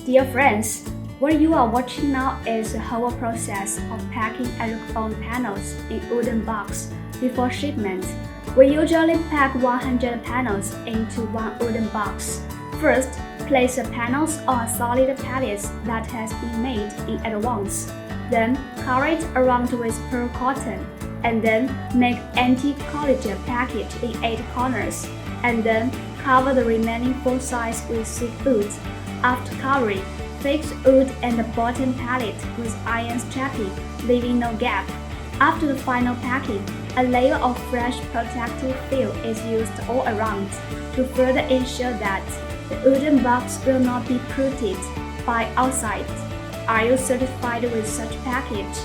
Dear friends, what you are watching now is the whole process of packing Alucobond panels in wooden box before shipment. We usually pack 100 panels into one wooden box. First, place the panels on a solid pallet that has been made in advance. Then, cover it around with pearl cotton, and then make anticollision package in 8 corners, and then cover the remaining 4 sides with thick wood. After covering, fix wood and the bottom pallet with iron strapping, leaving no gap. After the final packing, a layer of fresh protective film is used all around to further ensure that the wooden box will not be polluted by outside. Are you satisfied with such package?